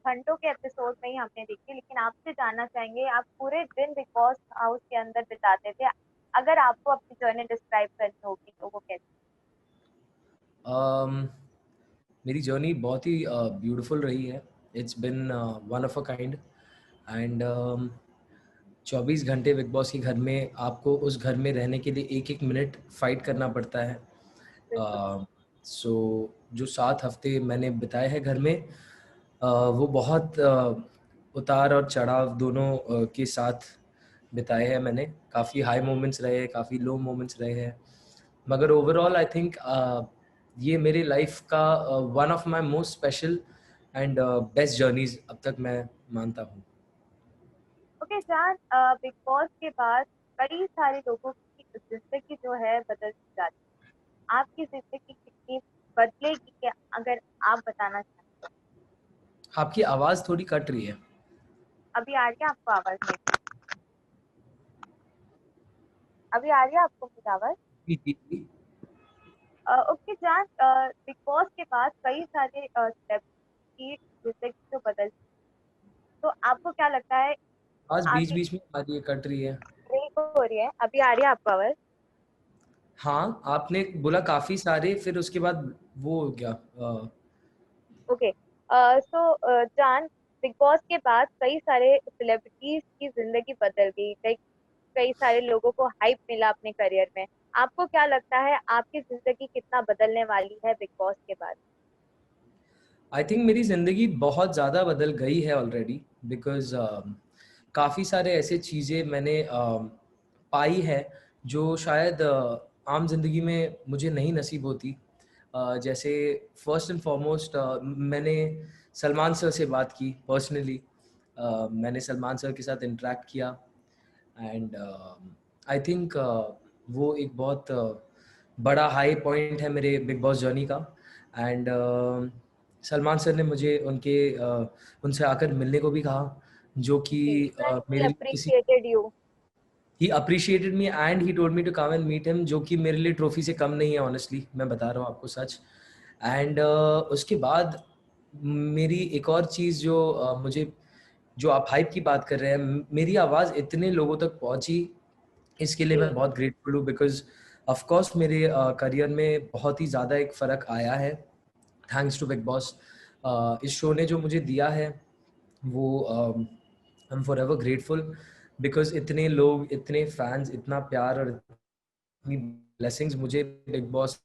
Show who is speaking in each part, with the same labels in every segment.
Speaker 1: घंटों के एपिसोड में ही हमने देखी, लेकिन आपसे जानना चाहेंगे आप पूरे दिन बिग बॉस हाउस के अंदर बिताते थे। अगर आपको अपनी जर्नी डिस्क्राइब करनी होगी तो वो कैसे?
Speaker 2: um, मेरी जर्नी बहुत ही ब्यूटीफुल रही है। It's been one of a kind and 24 घंटे बिग बॉस के घर में आपको उस घर में रहने के लिए एक एक मिनट फाइट करना पड़ता है।
Speaker 1: बिल्कुल।
Speaker 2: सो जो 7 हफ्ते मैंने बिताए हैं घर में, वो बहुत उतार और चढ़ाव दोनों के साथ बिताए हैं मैंने। काफ़ी हाई मोमेंट्स रहे हैं, काफ़ी लो मोमेंट्स रहे हैं, मगर ओवरऑल आई थिंक ये मेरी लाइफ का one of my most special and best journeys अब तक मैं मानता हूँ।
Speaker 1: ओके जान, बिग बॉस के बाद कई सारे लोगों की जिंदगी जो है बदल जाती है। आपकी जिंदगी कितनी बदलेगी क्या, अगर आप बताना चाहें?
Speaker 2: आपकी आवाज़ थोड़ी कट रही है।
Speaker 1: अभी आ रही है आपको आवाज मेरी? अभी आ रही है आपको मेरी आवाज?
Speaker 2: जी जी जी।
Speaker 1: ओके जान, बिग बॉस के बाद कई सारे स्टेप की जिंदगी जो बदल, तो आपको क्या लगता है
Speaker 2: आवाज़ बीच
Speaker 1: आगे
Speaker 2: बीच में आ रही है, कट रही है।
Speaker 1: ब्रेक हो रही है? अभी आ रही है आपको आवाज?
Speaker 2: हाँ, आपने बोला काफ़ी सारे, फिर उसके बाद वो हो गया।
Speaker 1: ओके। सो जान, बिग बॉस के बाद कई सारे सेलिब्रिटीज की जिंदगी बदल गई, लाइक कई सारे लोगों को हाइप मिला अपने करियर में। आपको क्या लगता है आपकी जिंदगी कितना बदलने वाली है बिग बॉस के बाद?
Speaker 2: आई थिंक मेरी ज़िंदगी बहुत ज़्यादा बदल गई है ऑलरेडी, बिकॉज़ काफ़ी सारे ऐसे चीज़ें मैंने पाई है जो शायद आम ज़िंदगी में मुझे नहीं नसीब होती। जैसे फर्स्ट एंड फॉरमोस्ट मैंने सलमान सर से बात की पर्सनली। मैंने सलमान सर के साथ इंटरेक्ट किया एंड आई थिंक वो एक बहुत बड़ा हाई पॉइंट है मेरे बिग बॉस जर्नी का। एंड सलमान सर ने मुझे उनसे आकर मिलने को भी कहा, जो कि
Speaker 1: ही
Speaker 2: मेरे लिए किसी
Speaker 1: appreciated you.
Speaker 2: He appreciated me and he told me to come and meet him, जो कि मेरे लिए ट्रॉफी से कम नहीं है ऑनेस्टली, मैं बता रहा हूँ आपको सच। एंड उसके बाद मेरी एक और चीज़ जो मुझे, जो आप हाइप की बात कर रहे हैं, मेरी आवाज़ इतने लोगों तक पहुंची, इसके लिए
Speaker 1: जी।
Speaker 2: मैं बहुत ग्रेटफुल हूँ। बिकॉज ऑफ कोर्स मेरे करियर में बहुत ही ज़्यादा एक फ़र्क आया है थैंक्स टू बिग बॉस। इस शो ने जो मुझे दिया है वो I am for ever grateful, because इतने लोग, इतने फैंस, इतना प्यार और इतनी ब्लेसिंग्स मुझे बिग बॉस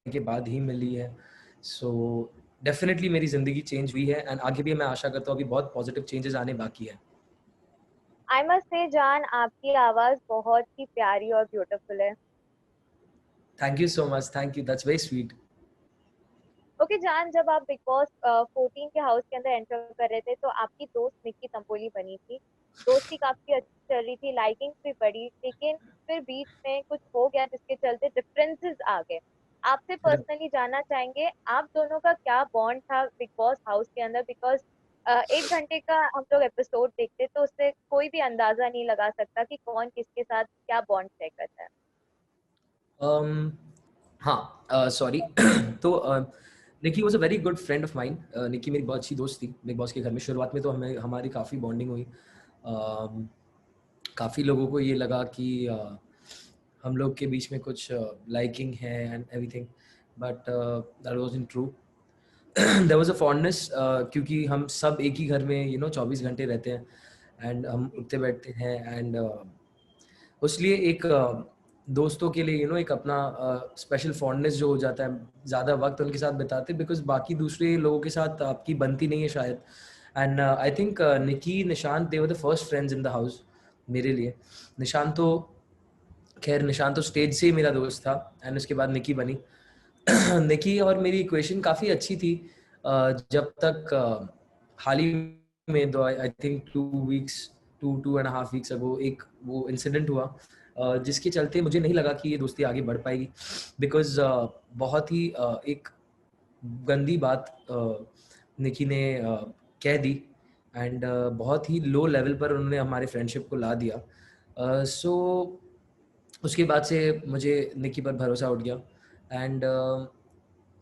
Speaker 2: के बाद ही मिली है। सो डेफिनेटली मेरी ज़िंदगी चेंज हुई है एंड आगे भी मैं आशा करता हूँ अभी बहुत पॉजिटिव चेंजेस आने बाकी है।
Speaker 1: आई मस्ट से जान, आपकी आवाज बहुत ही प्यारी और ब्यूटीफुल है।
Speaker 2: Thank you so much, thank you, that's very sweet.
Speaker 1: Okay जान, जब आप बिग बॉस 14 के हाउस के अंदर एंटर कर रहे थे तो आपकी दोस्त निक्की तंबोली बनी थी। दोस्ती काफी अच्छी चल रही थी, लाइकिंग भी बढ़ी, लेकिन फिर बीच में कुछ हो गया जिसके चलते डिफरेंसेस आ गए। आपसे पर्सनली जानना चाहेंगे आप दोनों का क्या बॉन्ड था बिग बॉस हाउस के अंदर, बिकॉज 1 घंटे का हम लोग एपिसोड देखते तो उससे कोई भी अंदाजा नहीं लगा सकता कि कौन किसके साथ क्या बॉन्ड तय करता है।
Speaker 2: um, हाँ, सॉरी तो Nikki was a very good friend of mine. Nikki मेरी बहुत अच्छी दोस्त थी बिग बॉस के घर में। शुरुआत में तो हमें हमारी काफ़ी बॉन्डिंग हुई। काफ़ी लोगों को ये लगा कि हम लोग के बीच में कुछ लाइकिंग है and everything, but that wasn't true. There was a fondness, क्योंकि हम सब एक ही घर में 24 घंटे रहते हैं एंड हम उठते बैठते हैं एंड उसलिए एक दोस्तों के लिए एक अपना स्पेशल फॉन्डनेस जो हो जाता है, ज़्यादा वक्त उनके साथ बिताते, बिकॉज बाकी दूसरे लोगों के साथ आपकी बनती नहीं है शायद। And I think Nikki, Nishant, they were the first friends in the house मेरे लिए। निशांत तो खैर, निशांत तो स्टेज से ही मेरा दोस्त था एंड उसके बाद निकी बनी। निकी और मेरी इक्वेशन काफ़ी अच्छी थी जब तक हाल ही में, दो I think 2 weeks, 2.5 weeks ago एक वो इंसिडेंट हुआ जिसके चलते मुझे नहीं लगा कि ये दोस्ती आगे बढ़ पाएगी। बिकॉज बहुत ही एक गंदी बात निकी ने कह दी एंड बहुत ही लो लेवल पर उन्होंने हमारे फ्रेंडशिप को ला दिया। सो उसके बाद से मुझे निकी पर भरोसा उठ गया एंड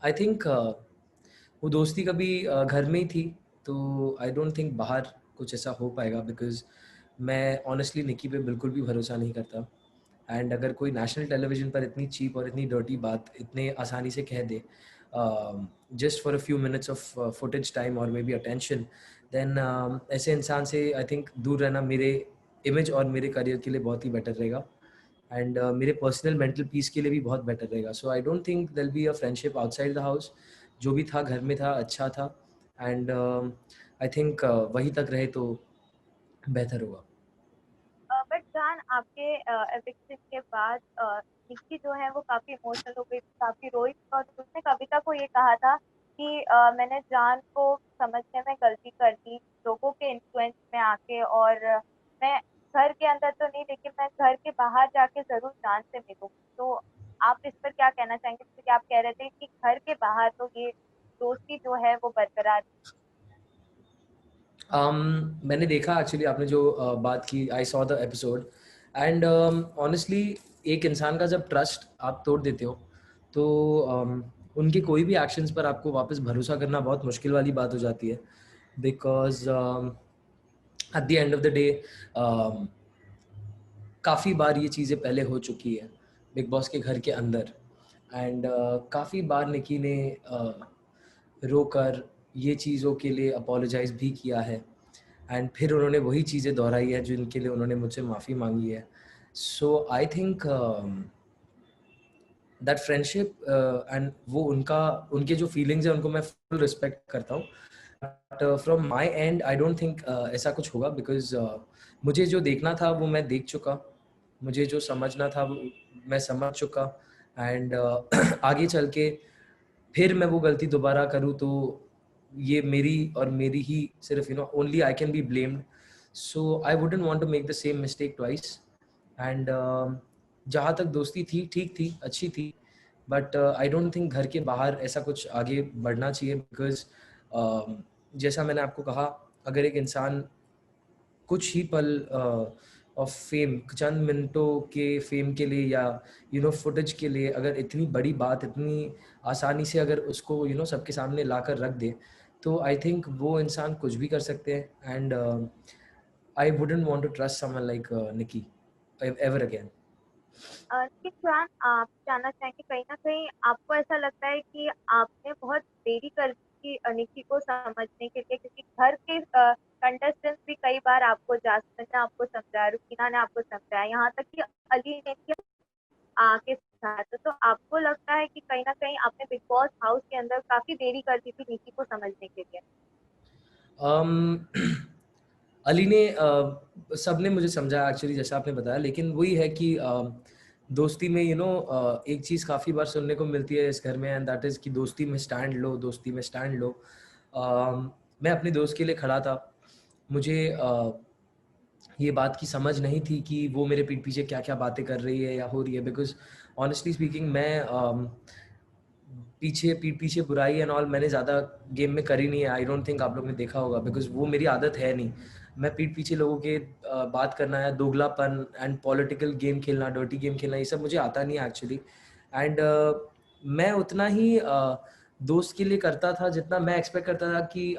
Speaker 2: आई थिंक वो दोस्ती कभी घर में ही थी, तो आई डोंट थिंक बाहर कुछ ऐसा हो पाएगा, बिकॉज़ मैं ऑनेस्टली निकी पे बिल्कुल भी भरोसा नहीं करता। एंड अगर कोई नेशनल टेलीविज़न पर इतनी चीप और इतनी डर्टी बात इतने आसानी से कह दे, just for a few minutes of footage time और मे बी अटेंशन, देन ऐसे इंसान से आई थिंक दूर रहना मेरे इमेज और मेरे करियर के लिए बहुत ही बेटर रहेगा। एंड मेरे पर्सनल मेंटल पीस के लिए भी बहुत बेटर रहेगा। So I don't think there be a friendship outside the house. जो भी था घर में था, अच्छा था। एंड आई थिंक वहीं तक रहे तो बेहतर होगा।
Speaker 1: बट जान, आपके एविक्शन के बाद निक्की जो है वो काफी इमोशनल हो गई, काफी रोई, और उसने कविता को ये कहा था कि मैंने जान को समझने में गलती कर दी, लोगों के इन्फ्लुएंस में आके, और मैं घर के अंदर तो नहीं, लेकिन मैं घर के बाहर जाके जरूर जान से मिलूंगी। तो आप इस पर क्या कहना चाहेंगे, क्योंकि आप कह रहे थे कि घर के बाहर तो ये दोस्ती जो है वो बरकरार।
Speaker 2: मैंने देखा एक्चुअली आपने जो बात की, I saw the episode. And honestly एक इंसान का जब ट्रस्ट आप तोड़ देते हो तो उनके कोई भी एक्शंस पर आपको वापस भरोसा करना बहुत मुश्किल वाली बात हो जाती है। Because at the end of the day काफ़ी बार ये चीज़ें पहले हो चुकी है बिग बॉस के घर के अंदर। एंड काफ़ी बार निकी ने रोकर ये चीज़ों के लिए अपोलोजाइज़ भी किया है। एंड फिर उन्होंने वही चीज़ें दोहराई है जिनके लिए उन्होंने मुझसे माफ़ी मांगी है। So I think that friendship and वो उनका उनके जो फीलिंग्स हैं उनको मैं फुल रिस्पेक्ट करता हूँ। But from my and I don't think ऐसा कुछ होगा, बिकॉज मुझे जो देखना था वो मैं देख चुका, मुझे जो समझना था वो मैं समझ चुका। एंड आगे चल के फिर मैं वो गलती दोबारा करूँ तो ये मेरी और मेरी ही सिर्फ only I can be blamed. So I wouldn't want to make the same mistake twice. And जहाँ तक दोस्ती थी ठीक थी, अच्छी थी। बट आई डोंट थिंक घर के बाहर ऐसा कुछ आगे बढ़ना चाहिए, बिकॉज जैसा मैंने आपको कहा, अगर एक इंसान कुछ ही पल ऑफ फेम, चंद मिनटों के फेम के लिए या फुटेज के लिए अगर इतनी बड़ी बात इतनी आसानी से अगर उसको सबके सामने लाकर रख दे, तो आई थिंक वो इंसान कुछ भी कर सकते हैं। And I wouldn't want to trust someone like Nikki ever again.
Speaker 1: कि फरहान, आप जानना चाहेंगे, कहीं न कहीं आपको ऐसा लगता है कि आपने बहुत देरी कर दी निक्की को समझने के लिए, क्योंकि घर के कंटेस्टेंट्स भी कई बार आपको, जासमिन ने आपको समझाया, रुकीना ने आपको समझाया, यहाँ तक कि अली ने भी आके समझाया था। तो आपको लगता है कि कहीं न कहीं आपने बिग बॉस हाउस के अंदर काफ़ी देरी कर दी थी निक्की को समझने के लिए?
Speaker 2: अली ने सब ने मुझे समझाया एक्चुअली, जैसा आपने बताया, लेकिन वही है कि दोस्ती में एक चीज़ काफ़ी बार सुनने को मिलती है इस घर में, एंड दैट इज़ कि दोस्ती में स्टैंड लो, दोस्ती में स्टैंड लो। मैं अपने दोस्त के लिए खड़ा था। मुझे ये बात की समझ नहीं थी कि वो मेरे पीठ पीछे क्या-क्या बातें कर रही है या हो रही है, बिकॉज़ ऑनेस्टली स्पीकिंग मैं पीठ पीछे बुराई एंड ऑल मैंने ज़्यादा गेम में करी नहीं है। आई डोंट थिंक आप लोग ने देखा होगा, बिकॉज़ वो मेरी आदत है नहीं। मैं पीठ पीछे लोगों के बात करना या दोगलापन एंड पॉलिटिकल गेम खेलना, डर्टी गेम खेलना, ये सब मुझे आता नहीं है एक्चुअली। एंड मैं उतना ही दोस्त के लिए करता था जितना मैं एक्सपेक्ट करता था कि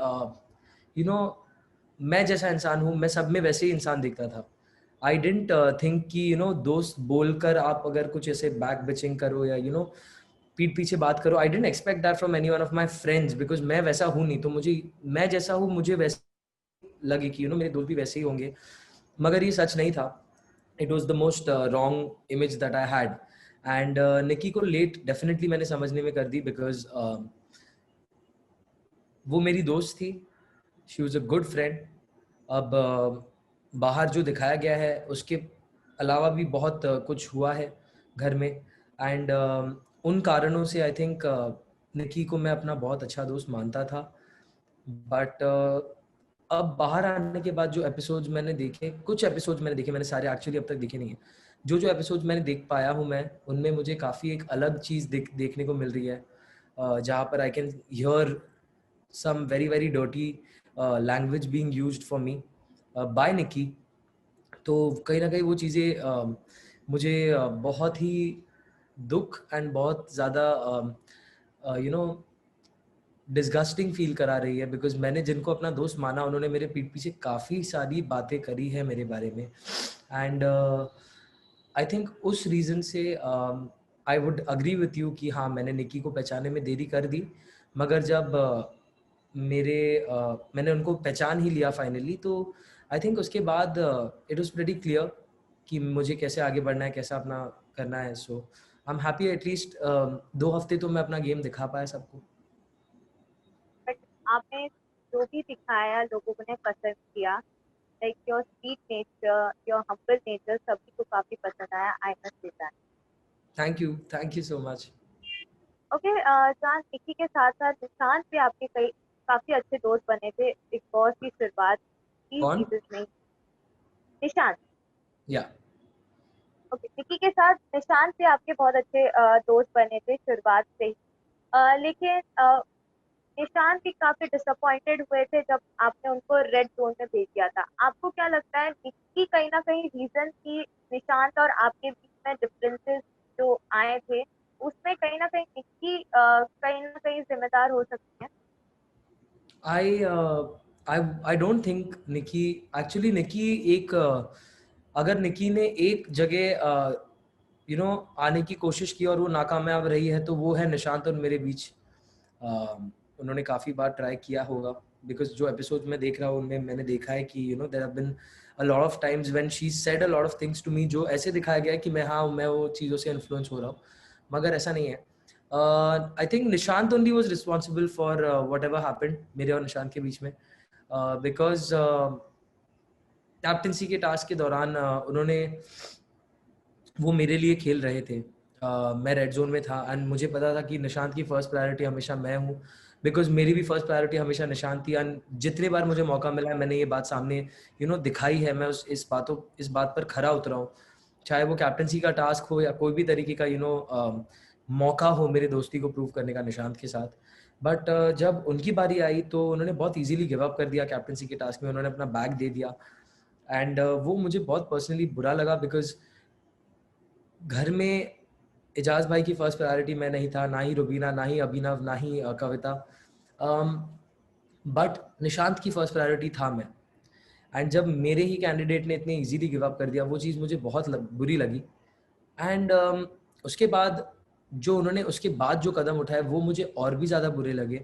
Speaker 2: यू नो मैं जैसा इंसान हूँ, मैं सब में वैसे ही इंसान दिखता था। आई डिडंट थिंक कि दोस्त बोलकर आप अगर कुछ ऐसे बैक बिचिंग करो या पीठ पीछे बात करो, I didn't expect that from any one of my friends, because मैं वैसा हूँ नहीं। तो मुझे, मैं जैसा हूँ मुझे वैसे लगे कि मेरे दोस्त भी वैसे ही होंगे, मगर ये सच नहीं था। It was the most wrong image that I had. And Nikki को लेट डेफिनेटली मैंने समझने में कर दी, बिकॉज वो मेरी दोस्त थी, she was a good friend. अब बाहर जो दिखाया गया है उसके अलावा भी बहुत कुछ हुआ है घर में। एंड उन कारणों से आई थिंक निकी को मैं अपना बहुत अच्छा दोस्त मानता था। बट अब बाहर आने के बाद जो एपिसोड्स मैंने देखे, कुछ एपिसोड्स मैंने देखे, मैंने सारे एक्चुअली अब तक देखे नहीं हैं। जो जो एपिसोड्स मैंने देख पाया हूँ मैं, उनमें मुझे काफ़ी एक अलग चीज़ देखने को मिल रही है, जहाँ पर I can hear some very dirty language being used for me by Nikki। तो कहीं ना कहीं वो चीज़ें मुझे बहुत ही दुख एंड बहुत ज़्यादा यू नो डिस्गस्टिंग फील करा रही है, बिकॉज मैंने जिनको अपना दोस्त माना उन्होंने मेरे पीठ पीछे काफ़ी सारी बातें करी है मेरे बारे में, एंड आई थिंक उस रीज़न से I would agree with you कि हाँ मैंने निकी को पहचानने में देरी कर दी, मगर जब मैंने उनको पहचान ही लिया फाइनली, तो आई थिंक उसके बाद इट वॉज प्रेटी क्लियर कि मुझे कैसे आगे बढ़ना है, कैसा अपना करना है। So I am happy, at least 2 हफ्ते तो मैं अपना गेम दिखा पाया सबको।
Speaker 1: बट आपने जो भी दिखाया लोगों ने पसंद किया, like your sweet nature, your humble nature, सभी को काफी पसंद आया, I must say that.
Speaker 2: Thank you so much.
Speaker 1: Okay चांद, निकी के साथ साथ निशांत भी आपके कई काफी अच्छे दोस्त बने थे बिग बॉस की शुरुआत की
Speaker 2: कौन?
Speaker 1: सीजन में। निशांत।
Speaker 2: या
Speaker 1: ओके, निकी के साथ निशांत भी आपके बहुत अच्छे दोस्त बने थे शुरुआत से ही। लेकिन निशांत भी काफी डिसअपॉइंटेड हुए थे जब आपने उनको रेड जोन में भेज दिया था। आपको क्या लगता है निकी कहीं ना कहीं रीजन थी निशांत और आपके बीच में डिफरेंसेस जो आए थे, उसमें कहीं ना कहीं निकी कहीं ना कहीं जिम्मेदार हो सकती है?
Speaker 2: I I don't think Nikki, actually Nikki एक अगर निकी ने एक जगह आने की कोशिश की और वो नाकामयाब रही है, तो वो है निशांत और मेरे बीच। उन्होंने काफ़ी बार ट्राई किया होगा, बिकॉज जो एपिसोड मैं देख रहा हूँ उनमें मैंने देखा है कि there have been a lot of times when she said a lot of things to me, जो ऐसे दिखाया गया है कि मैं वो चीज़ों से इन्फ्लुएंस हो रहा हूँ, मगर ऐसा नहीं है। आई think Nishant only was responsible for what ever happened मेरे और निशांत के बीच में, बिकॉज कैप्टनसी के टास्क के दौरान उन्होंने वो मेरे लिए खेल रहे थे। मैं रेड जोन में था एंड मुझे पता था कि निशांत की फर्स्ट प्रायोरिटी हमेशा मैं हूँ, बिकॉज मेरी भी फर्स्ट प्रायोरिटी हमेशा निशांत थी। एंड जितनी बार मुझे मौका मिला है मैंने ये बात सामने दिखाई है, मैं इस बात पर खरा उतरा हूँ, चाहे वो कैप्टनसी का टास्क हो या कोई भी तरीके का मौका हो मेरे दोस्ती को प्रूव करने का निशांत के साथ। बट जब उनकी बारी आई तो उन्होंने बहुत ईजिली गिव अप कर दिया कैप्टनसी के टास्क में, उन्होंने अपना बैग दे दिया। एंड वो मुझे बहुत पर्सनली बुरा लगा, बिकॉज घर में एजाज भाई की फर्स्ट प्रायोरिटी मैं नहीं था, ना ही रुबीना, ना ही अभिनव, ना ही कविता, बट निशांत की फर्स्ट प्रायोरिटी था मैं। एंड जब मेरे ही कैंडिडेट ने इतने इजीली गिव अप कर दिया, वो चीज़ मुझे बहुत बुरी लगी। एंड उसके बाद उसके बाद जो कदम उठाए वो मुझे और भी ज़्यादा बुरे लगे।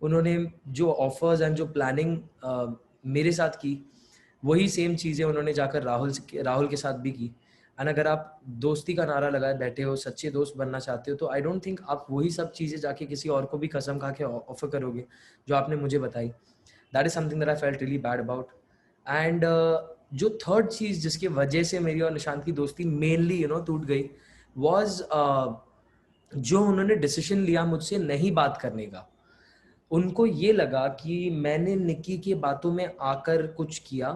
Speaker 2: उन्होंने जो ऑफर्स एंड जो प्लानिंग मेरे साथ की, वही सेम चीज़ें उन्होंने जाकर राहुल के साथ भी की। एंड अगर आप दोस्ती का नारा लगाए बैठे हो, सच्चे दोस्त बनना चाहते हो, तो आई डोंट थिंक आप वही सब चीज़ें जाके किसी और को भी कसम खा के ऑफर करोगे जो आपने मुझे बताई। That is something that I felt really bad about. And जो थर्ड चीज़ जिसकी वजह से मेरी और निशांत की दोस्ती मेनली टूट गई, वॉज जो उन्होंने डिसीजन लिया मुझसे नहीं बात करने का। उनको ये लगा कि मैंने निकी की बातों में आकर कुछ किया।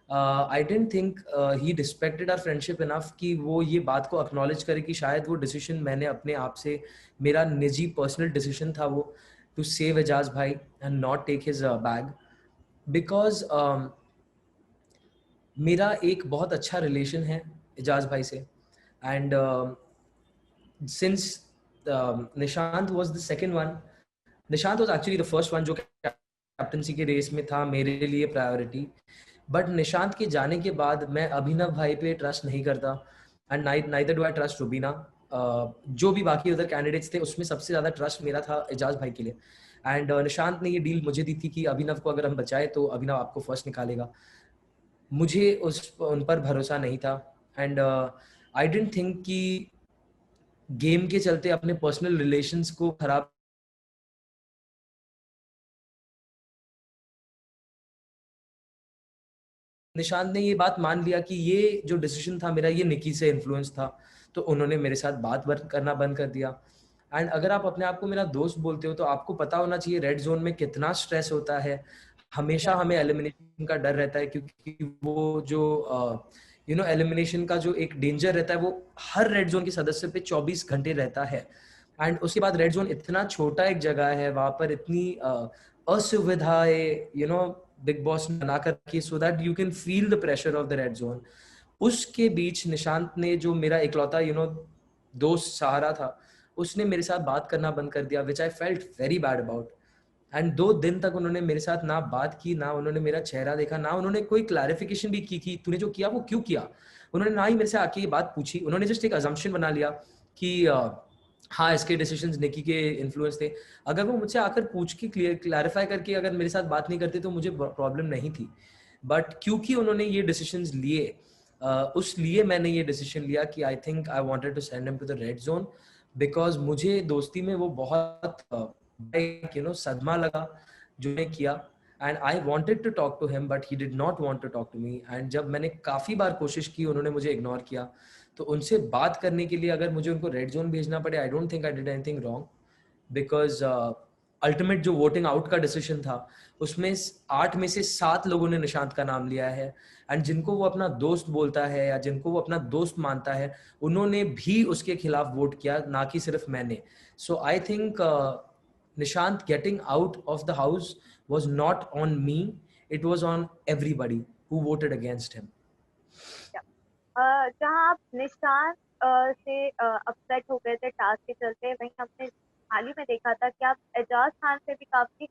Speaker 2: I don't think he respected our friendship enough कि वो ये बात को एक्नॉलेज करे कि शायद वो डिसीजन मैंने अपने आप से, मेरा निजी पर्सनल डिसीजन था वो, टू सेव एजाज भाई and not take his bag, because मेरा एक बहुत अच्छा रिलेशन है एजाज भाई से। And since Nishant was the second one, Nishant was actually the first one जो कैप्टनसी के रेस में था मेरे लिए प्रायोरिटी, बट निशांत के जाने के बाद मैं अभिनव भाई पे ट्रस्ट नहीं करता, and neither do I trust Rubina. जो भी बाकी उधर कैंडिडेट्स थे उसमें सबसे ज़्यादा ट्रस्ट मेरा था एजाज भाई के लिए। एंड निशांत ने ये डील मुझे दी थी कि अभिनव को अगर हम बचाए तो अभिनव आपको फर्स्ट निकालेगा। मुझे उन पर भरोसा नहीं था। एंड आई डेंट थिंक कि गेम के चलते अपने पर्सनल रिलेशंस को खराब, निशांत ने ये बात मान लिया कि ये जो डिसीजन था मेरा ये निकी से इन्फ्लुएंस था, तो उन्होंने मेरे साथ करना बंद कर दिया। एंड अगर आप अपने आप को मेरा दोस्त बोलते हो तो आपको पता होना चाहिए रेड जोन में कितना स्ट्रेस होता है। हमेशा हमें एलिमिनेशन का डर रहता है, क्योंकि वो जो एलिमिनेशन का जो एक डेंजर रहता है वो हर रेड जोन के सदस्य पे 24 घंटे रहता है। एंड उसके बाद रेड जोन इतना छोटा एक जगह है, वहां पर इतनी असुविधाएं बिग बॉस ने बना कर रखी, so that you can feel the pressure of the red zone. उसके बीच निशांत ने, जो मेरा इकलौता दोस्त सहारा था, उसने मेरे साथ बात करना बंद कर दिया, which I felt very bad about. And 2 दिन तक उन्होंने मेरे साथ ना बात की, ना उन्होंने मेरा चेहरा देखा, ना उन्होंने कोई क्लैरिफिकेशन भी की कि तूने जो किया वो क्यों किया। उन्होंने ना ही मेरे से आके ये बात पूछी, उन्होंने जस्ट एक अजम्पशन बना लिया कि हाँ इसके डिसीजंस निकी के इन्फ्लुएंस थे। अगर वो मुझसे आकर पूछ के क्लैरिफाई करके अगर मेरे साथ बात नहीं करते तो मुझे प्रॉब्लम नहीं थी, बट क्योंकि उन्होंने ये डिसीजंस लिए, उस लिए मैंने ये डिसीजन लिया कि I think I wanted to send him to the red zone, because मुझे दोस्ती में वो बहुत सदमा लगा जो ने किया, and I wanted to talk to him but he did not want to talk to me. And जब मैंने काफ़ी बार कोशिश की, उन्होंने मुझे इग्नोर किया, तो उनसे बात करने के लिए अगर मुझे उनको रेड जोन भेजना पड़े, आई don't think I did anything wrong, because ultimate जो वोटिंग आउट का डिसीजन था उसमें 8 में से 7 लोगों ने निशांत का नाम लिया है, एंड जिनको वो अपना दोस्त बोलता है या जिनको वो अपना दोस्त मानता है उन्होंने भी उसके खिलाफ वोट किया, ना कि सिर्फ मैंने। So I think Nishant getting out of the house was not on me, it was on everybody who voted against him.
Speaker 1: जहाँ आप निशांत से अपसेट हो गए थे टास्क के चलते, वहीं हमने हाल ही में देखा था कि आप एजाज खान से भी काफी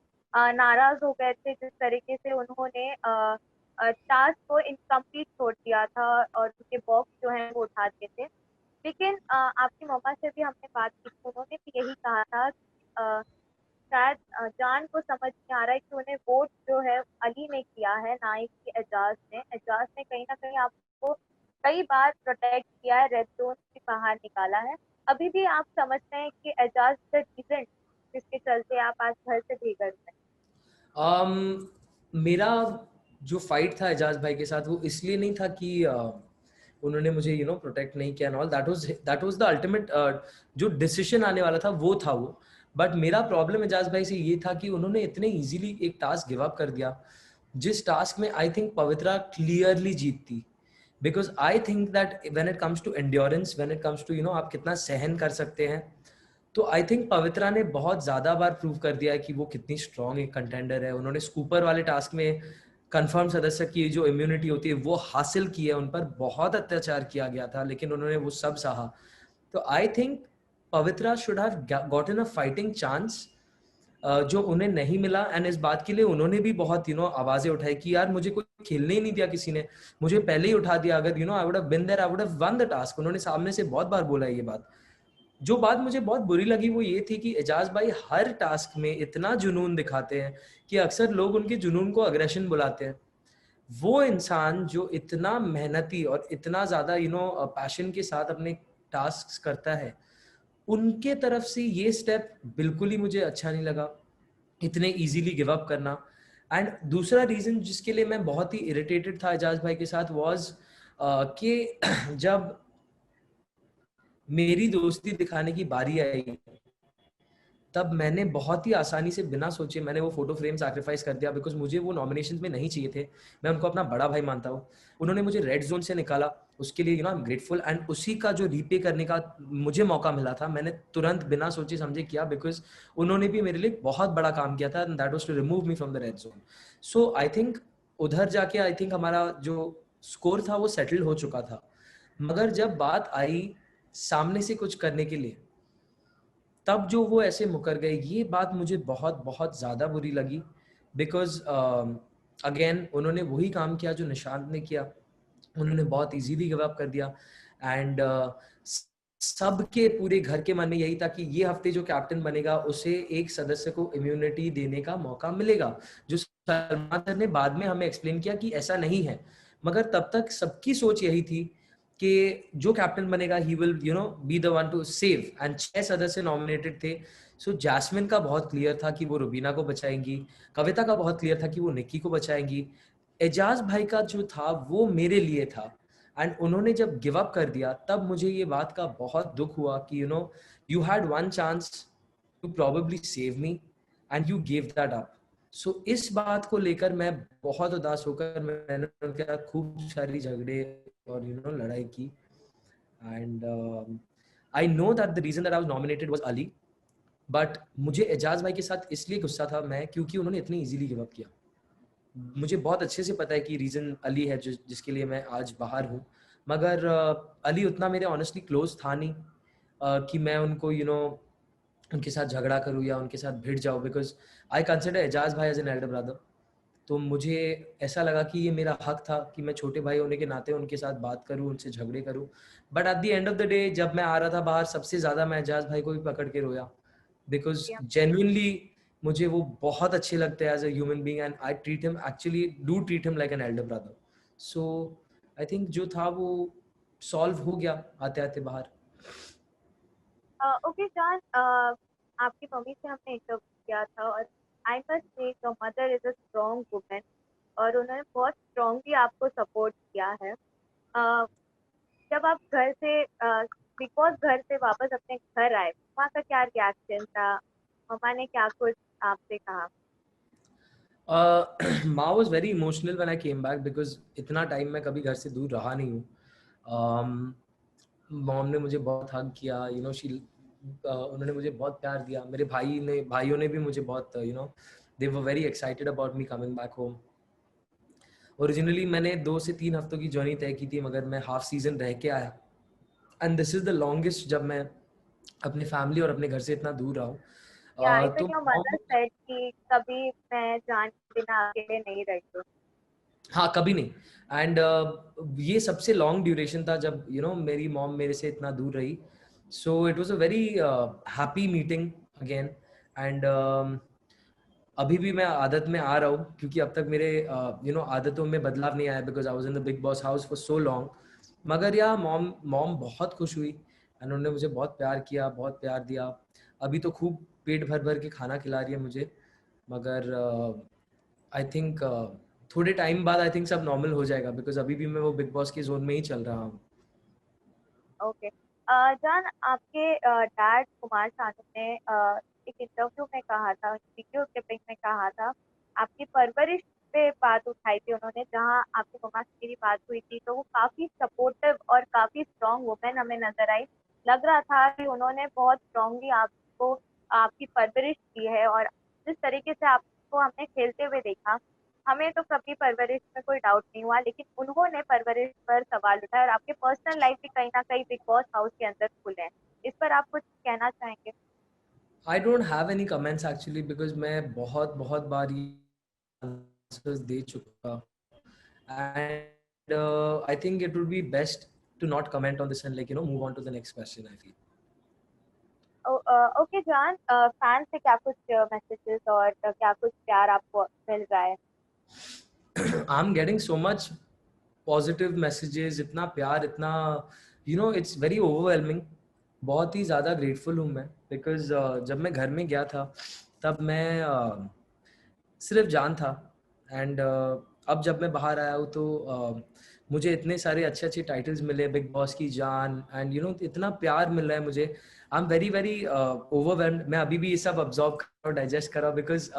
Speaker 1: नाराज हो गए थे जिस तरीके से उन्होंने टास्क को इनकम्प्लीट छोड़ दिया था और उनके बॉक्स जो है वो उठा दिए थे। लेकिन आपकी मम्मा से भी हमने बात की थी, उन्होंने भी यही कहा था शायद जान को समझ नहीं आ रहा है कि उन्हें वोट जो है अली ने किया है, ना ही कि एजाज ने। एजाज ने कहीं ना कहीं आपको कई बार प्रोटेक्ट किया है, रेड जोन से बाहर निकाला है। अभी भी आप समझते हैं कि एजाज द रीजन जिसके चलते आप आज घर से बेघर हैं?
Speaker 2: मेरा जो फाइट था एजाज भाई के साथ वो इसलिए नहीं था कि उन्होंने मुझे प्रोटेक्ट नहीं किया, all that was the ultimate जो डिसीजन आने वाला था वो था वो। बट मेरा प्रॉब्लम एजाज भाई से ये था कि उन्होंने इतने इजीली एक टास्क गिव अप कर दिया, जिस टास्क में आई थिंक पवित्रा क्लियरली जीतती, because I think that when it comes to endurance, when it comes to आप कितना सहन कर सकते हैं, तो आई थिंक पवित्रा ने बहुत ज्यादा बार प्रूव कर दिया है कि वो कितनी स्ट्रॉन्ग एक कंटेंडर है। उन्होंने स्कूपर वाले टास्क में कंफर्म सदस्य की जो इम्यूनिटी होती है वो हासिल की है, उन पर बहुत अत्याचार किया गया था लेकिन उन्होंने वो सब सहा। तो आई think Pavitra should have gotten a fighting chance जो उन्हें नहीं मिला, एंड इस बात के लिए उन्होंने भी बहुत आवाजें उठाई कि यार मुझे कोई खेलने ही नहीं दिया किसी ने, मुझे पहले ही उठा दिया, अगर I would have been there I would have won the task. उन्होंने सामने से बहुत बार बोला ये बात। जो बात मुझे बहुत बुरी लगी वो ये थी कि एजाज भाई हर टास्क में इतना जुनून दिखाते हैं कि अक्सर लोग उनके जुनून को अग्रेशन बुलाते हैं। वो इंसान जो इतना मेहनती और इतना ज्यादा पैशन के साथ अपने टास्क करता है, उनके तरफ से ये स्टेप बिल्कुल ही मुझे अच्छा नहीं लगा, इतने इजीली गिव अप करना। एंड दूसरा रीजन जिसके लिए मैं बहुत ही इरिटेटेड था एजाज भाई के साथ वाज कि जब मेरी दोस्ती दिखाने की बारी आई तब मैंने बहुत ही आसानी से बिना सोचे मैंने वो फोटो फ्रेम सैक्रिफाइस कर दिया, बिकॉज मुझे वो नॉमिनेशंस में नहीं चाहिए थे। मैं उनको अपना बड़ा भाई मानता हूँ, उन्होंने मुझे रेड जोन से निकाला, उसके लिए आई एम ग्रेटफुल। एंड उसी का जो रीपे करने का मुझे मौका मिला था मैंने तुरंत बिना सोचे समझे किया, बिकॉज उन्होंने भी मेरे लिए बहुत बड़ा काम किया था, that was to remove me from the red zone. So I think उधर जाके आई थिंक हमारा जो स्कोर था वो सेटल हो चुका था। मगर जब बात आई सामने से कुछ करने के लिए, तब जो वो ऐसे मुकर गए, ये बात मुझे बहुत बहुत ज़्यादा बुरी लगी, बिकॉज अगेन उन्होंने वही काम किया जो निशांत ने किया, उन्होंने बहुत इजीली गिव अप कर दिया। एंड सबके पूरे घर के मन में यही था कि ये हफ्ते जो कैप्टन बनेगा उसे एक सदस्य को इम्यूनिटी देने का मौका मिलेगा, जो सलमान सर ने बाद में हमें एक्सप्लेन किया कि ऐसा नहीं है। मगर तब तक सबकी सोच यही थी कि जो कैप्टन बनेगा he will be the one two save, and 6 सदस्य नॉमिनेटेड थे। सो जैस्मिन का बहुत क्लियर था कि वो रुबीना को बचाएंगी, कविता का बहुत क्लियर था कि वो निक्की को बचाएंगी, एजाज भाई का जो था वो मेरे लिए था। एंड उन्होंने जब गिव अप कर दिया तब मुझे ये बात का बहुत दुख हुआ कि you had one chance to probably save me and you give that up. So इस बात को लेकर मैं बहुत उदास होकर मैंने उनके साथ खूब सारी झगड़े और लड़ाई की। And I know that the reason that I was nominated was Ali, but मुझे एजाज भाई के साथ इसलिए गुस्सा था मैं क्योंकि उन्होंने इतनी इजीली गिव अप किया। मुझे बहुत अच्छे से पता है कि रीजन अली है जिसके लिए मैं आज बाहर हूँ, मगर अली उतना मेरे ऑनेस्टली क्लोज था नहीं कि मैं उनको उनके साथ झगड़ा करूँ या उनके साथ भिड़ जाऊँ, बिकॉज़ आई कंसिडर एजाज भाई एज एन एल्डर ब्रदर। तो मुझे ऐसा लगा कि ये मेरा हक था कि मैं छोटे भाई होने के नाते उनके साथ बात करूँ, उनसे झगड़े करूँ। But at the end of the day जब मैं आ रहा था बाहर, सबसे ज़्यादा मैं एजाज भाई को भी पकड़ के रोया, बिकॉज़
Speaker 1: Yeah.
Speaker 2: जेन्युइनली मुझे वो बहुत अच्छे लगते हैं as a human being, and I treat him, actually do treat him like an elder brother. So I think जो था वो सॉल्व हो गया आते-आते बाहर।
Speaker 1: ओके जान, आपकी मम्मी से हमने इंटरव्यू किया था और I must say your mother is a strong woman और उन्होंने बहुत स्ट्रांगली आपको सपोर्ट किया है। अ, जब आप घर से बिग बॉस घर से वापस अपने घर आए, वहाँ का क्या रिएक्शन था? मम्मा ने क्या कुछ आपसे कहा?
Speaker 2: माँ was very emotional when I came back, because इतना टाइम मैं कभी घर से दूर रहा नहीं हूँ। मॉम ने मुझे बहुत हग किया, यू नो शी, उन्होंने मुझे बहुत प्यार दिया। मेरे भाइयों ने भी मुझे बहुत, you know, they were very excited about me coming back home. Originally मैंने 2 से 3 हफ्तों की जर्नी तय की थी, मगर मैं हाफ सीजन रह के आया, and this is the longest जब मैं अपने फैमिली और अपने घर से इतना दूर रहा हूँ।
Speaker 1: या इवन
Speaker 2: तो
Speaker 1: योर मदर सेड कि कभी मैं जान के बिना अकेले नहीं रही हूँ।
Speaker 2: हाँ, कभी नहीं। एंड ये सबसे लॉन्ग ड्यूरेशन था जब मेरी मॉम मेरे से इतना दूर रही। So it was a very happy meeting again. And अभी भी मैं आदत में आ रहा हूँ, क्योंकि अब तक मेरे आदतों में बदलाव नहीं आया, because I was in the big Boss house for so long. मगर या मॉम मॉम बहुत खुश हुई, एंड उन्होंने मुझे बहुत प्यार किया, बहुत प्यार दिया। अभी तो खूब पेट भर भर के खाना खिला रही है मुझे। मगर आई थिंक थोड़े टाइम बाद आई थिंक सब नॉर्मल हो जाएगा, बिकॉज अभी भी मैं वो बिग बॉस के जोन में ही चल रहा हूँ।
Speaker 1: ओके। जान, आपके डैड कुमार सानू ने एक इंटरव्यू में कहा था, वीडियो क्लिपिंग में कहा था, आपकी परवरिश पे बात उठाई थी उन्होंने, जहां आपकी मम्मा से मेरी बात हुई थी, तो वो काफी सपोर्टिव और काफी स्ट्रांग वुमेन हमें नजर आई। लग रहा था कि उन्होंने बहुत स्ट्रांगली आपको आपकी परवरिश की है और जिस तरीके से आपको हमने खेलते हुए देखा, हमें तो कभी परवरिश में कोई डाउट नहीं हुआ, लेकिन उन्होंने परवरिश पर सवाल उठाया और आपके पर्सनल लाइफ भी कहीं ना कहीं बिग बॉस हाउस के अंदर खुले हैं। इस पर आप कुछ कहना चाहेंगे?
Speaker 2: I don't have any comments actually, because मैं बहुत बहुत बार ये आंसर्स दे चुका, and I think it would be best to not comment on this and move on to the next question, I feel.
Speaker 1: Okay जान, फैन से क्या कुछ messages और क्या कुछ प्यार आपको मिल रहा है?
Speaker 2: I'm getting so much positive messages, इतना प्यार, इतना it's very overwhelming. बहुत ही ज़्यादा ग्रेटफुल हूँ मैं, बिकॉज जब मैं घर में गया था तब मैं सिर्फ जान था, एंड अब जब मैं बाहर आया हूँ तो मुझे इतने सारे अच्छे अच्छे टाइटल्स मिले, बिग बॉस की जान, एंड इतना प्यार मिल रहा है मुझे। आई एम वेरी वेरी ओवरवेल्म्ड। मैं अभी भी ये सब ऑब्जॉर्व कर रहा हूँ, डाइजेस्ट कर रहा हूँ, बिकॉज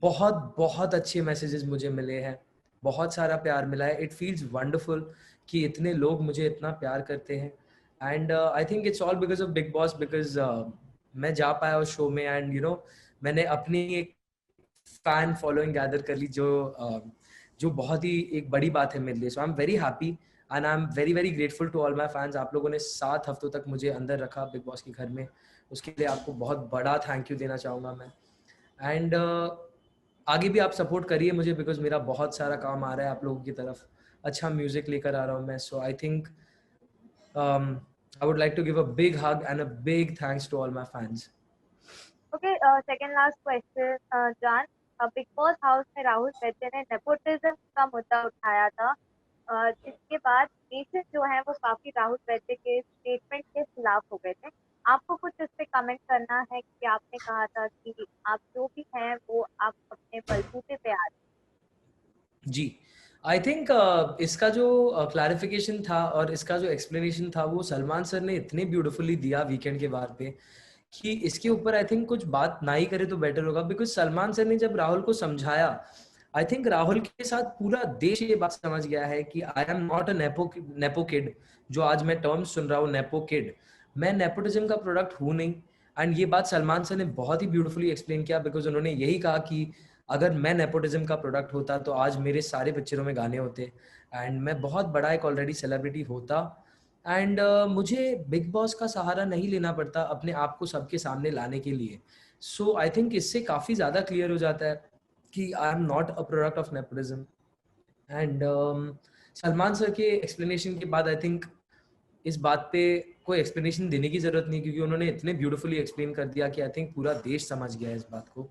Speaker 2: बहुत बहुत अच्छे मैसेजेस मुझे मिले हैं, बहुत सारा प्यार मिला है। इट फील्स वंडरफुल कि इतने लोग मुझे इतना प्यार करते हैं, and I think it's all because of big boss, because मैं जा पाया उस शो में, एंड मैंने अपनी एक फैन फॉलोइंग गैदर कर ली, जो बहुत ही एक बड़ी बात है मेरे लिए। So I am very happy and I am very very grateful to all my fans. आप लोगों ने 7 हफ्तों तक मुझे अंदर रखा बिग बॉस के घर में, उसके लिए आपको बहुत बड़ा थैंक यू देना चाहूँगा मैं। एंड आगे भी आप सपोर्ट करिए मुझे, बिकॉज मेरा बहुत सारा काम आ रहा है आप लोगों की तरफ, अच्छा म्यूजिक लेकर आ रहा हूँ मैं। So I think I would like to give a big hug and a big thanks to all my fans.
Speaker 1: Okay, second last question जान, बिग बॉस हाउस में राहुल वैद्य ने नेपोटिज्म का मुद्दा उठाया था, जिसके बाद नेशन जो है वो काफी राहुल वैद्य के स्टेटमेंट के खिलाफ हो गए थे। आपको कुछ इस पे कमेंट करना है कि आपने कहा था कि आप जो भी हैं वो आप अपने बलबूते पे आ?
Speaker 2: जी, आई थिंक इसका जो क्लैरिफिकेशन था और इसका जो एक्सप्लेनेशन था, वो सलमान सर ने इतने ब्यूटीफुली दिया वीकेंड के बार पे, कि इसके ऊपर आई थिंक कुछ बात ना ही करे तो बेटर होगा। बिकॉज सलमान सर ने जब राहुल को समझाया, आई थिंक राहुल के साथ पूरा देश ये बात समझ गया है कि I am not a nepo kid. जो आज मैं टर्म सुन रहा हूँ नेपो किड, मैं नेपोटिज्म का प्रोडक्ट हूँ नहीं। एंड ये बात सलमान सर ने बहुत ही ब्यूटीफुली एक्सप्लेन किया, बिकॉज उन्होंने यही कहा कि अगर मैं नेपोटिज्म का प्रोडक्ट होता तो आज मेरे सारे पिक्चरों में गाने होते, एंड मैं बहुत बड़ा एक ऑलरेडी सेलिब्रिटी होता। एंड मुझे बिग बॉस का सहारा नहीं लेना पड़ता अपने आप को सबके सामने लाने के लिए. सो आई थिंक इससे काफ़ी ज़्यादा क्लियर हो जाता है कि I am not a product of nepotism. And Salman sir के एक्सप्लेनेशन के बाद आई थिंक इस बात पे कोई एक्सप्लेनेशन देने की ज़रूरत नहीं, क्योंकि उन्होंने इतने ब्यूटीफुली एक्सप्लेन कर दिया कि आई थिंक पूरा देश समझ गया है इस बात को.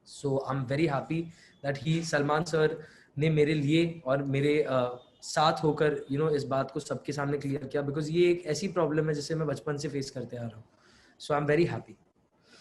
Speaker 2: So I am very happy that he Salman sir ने मेरे लिए और मेरे साथ होकर इस बात को सबके सामने क्लियर किया, बिकॉज ये एक ऐसी प्रॉब्लम है जिसे मैं बचपन से फेस करते आ रहा हूँ. सो आई एम वेरी हैप्पी.